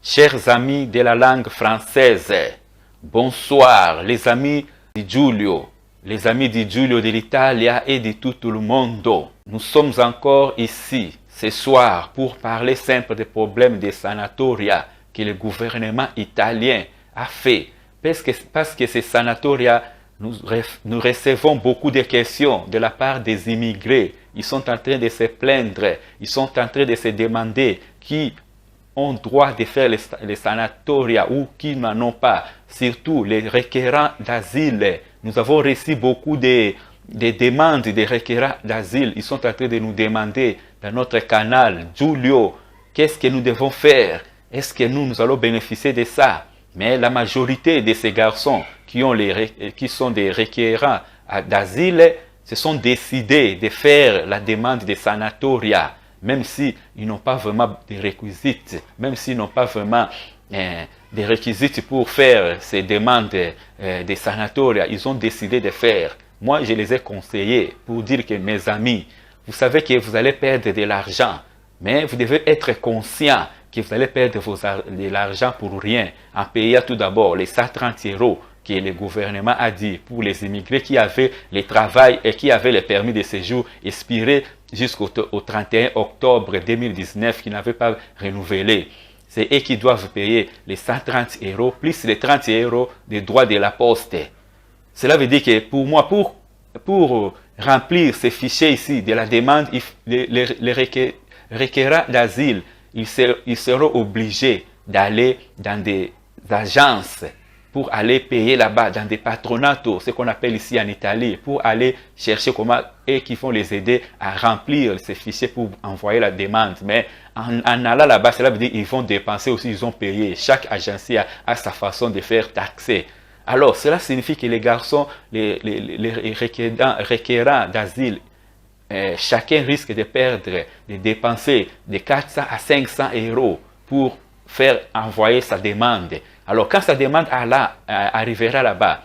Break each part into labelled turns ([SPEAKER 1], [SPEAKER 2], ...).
[SPEAKER 1] Chers amis de la langue française, bonsoir les amis di Giulio, les amis di Giulio de l'Italie et de tout le monde. Nous sommes encore ici ce soir pour parler simple des problèmes des sanatoria que le gouvernement italien a fait. Parce que ces sanatoria, nous recevons beaucoup de questions de la part des immigrés. Ils sont en train de se plaindre, ils sont en train de se demander qui ont droit de faire les sanatoria ou qui n'en ont pas. Surtout les requérants d'asile. Nous avons reçu beaucoup de demandes des requérants d'asile. Ils sont en train de nous demander dans notre canal, Giulio, qu'est-ce que nous devons faire? Est-ce que nous allons bénéficier de ça? Mais la majorité de ces garçons qui sont des requérants d'asile se sont décidés de faire la demande de sanatoria, même s'ils n'ont pas vraiment des réquisites, même s'ils n'ont pas vraiment des réquisites pour faire ces demandes de sanatoria, ils ont décidé de faire. Moi, je les ai conseillés pour dire que mes amis, vous savez que vous allez perdre de l'argent, mais vous devez être conscient que vous allez perdre de l'argent pour rien, en payant tout d'abord les 130 € que le gouvernement a dit pour les immigrés qui avaient le travail et qui avaient le permis de séjour expiré jusqu'au 31 octobre 2019, qui n'avaient pas renouvelé. C'est eux qui doivent payer les 130 € plus les 30 € des droits de la poste. Cela veut dire que pour moi, pour remplir ces fichiers ici de la demande, les requérants d'asile, ils seront obligés d'aller dans des agences pour aller payer là-bas, dans des patronatos, ce qu'on appelle ici en Italie, pour aller chercher comment et qui vont les aider à remplir ces fichiers pour envoyer la demande. Mais en allant là-bas, cela veut dire qu'ils vont dépenser aussi, ils ont payé. Chaque agence a sa façon de faire taxer. Alors, cela signifie que les garçons, les requérants d'asile, chacun risque de perdre, de dépenser de 400 à 500 € pour faire envoyer sa demande. Alors, quand sa demande arrivera là-bas,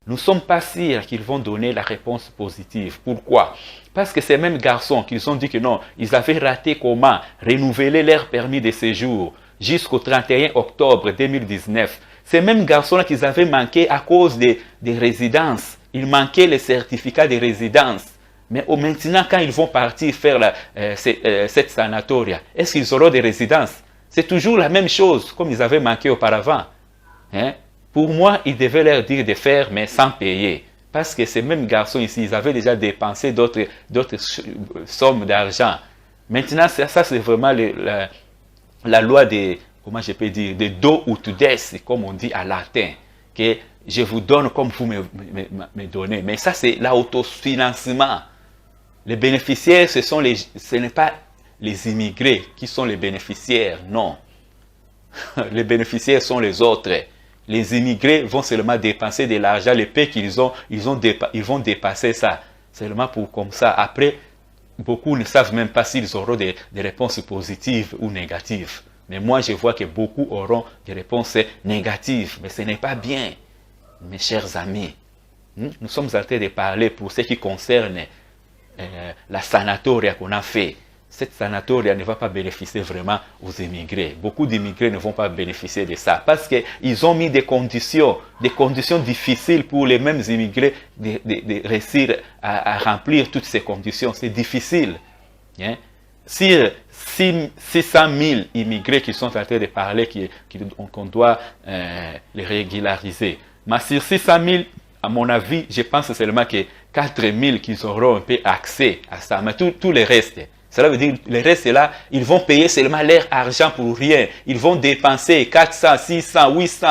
[SPEAKER 1] nous ne sommes pas sûrs qu'ils vont donner la réponse positive. Pourquoi? Parce que ces mêmes garçons qu'ils ont dit que non, ils avaient raté comment renouveler leur permis de séjour jusqu'au 31 octobre 2019. Ces mêmes garçons-là qu'ils avaient manqué à cause des résidences. Ils manquaient les certificats de résidence. Mais maintenant, quand ils vont partir faire cette sanatoria, est-ce qu'ils auront des résidences? C'est toujours la même chose, comme ils avaient manqué auparavant. Hein? Pour moi, ils devaient leur dire de faire, mais sans payer. Parce que ces mêmes garçons ici, ils avaient déjà dépensé d'autres sommes d'argent. Maintenant, ça c'est vraiment la loi de, comment je peux dire, de do ut des, comme on dit à latin. Que je vous donne comme vous me donnez. Mais ça, c'est l'autofinancement. Les bénéficiaires, ce n'est pas les immigrés qui sont les bénéficiaires, non. Les bénéficiaires sont les autres. Les immigrés vont seulement dépenser de l'argent, le peu qu'ils ont, ils vont dépasser ça. Seulement pour comme ça. Après, beaucoup ne savent même pas s'ils auront des réponses positives ou négatives. Mais moi, je vois que beaucoup auront des réponses négatives. Mais ce n'est pas bien, mes chers amis. Nous sommes en train de parler pour ce qui concerne la sanatoria qu'on a fait. Cette sanatoria ne va pas bénéficier vraiment aux immigrés. Beaucoup d'immigrés ne vont pas bénéficier de ça parce qu'ils ont mis des conditions difficiles pour les mêmes immigrés de réussir à remplir toutes ces conditions. C'est difficile. Hein? Sur 600 000 immigrés qui sont en train de parler qu'on doit les régulariser. Mais sur 600 000, à mon avis, je pense seulement que 4 000 qui auront un peu accès à ça. Mais tout le reste, cela veut dire que le reste là, ils vont payer seulement leur argent pour rien. Ils vont dépenser 400, 600, 800.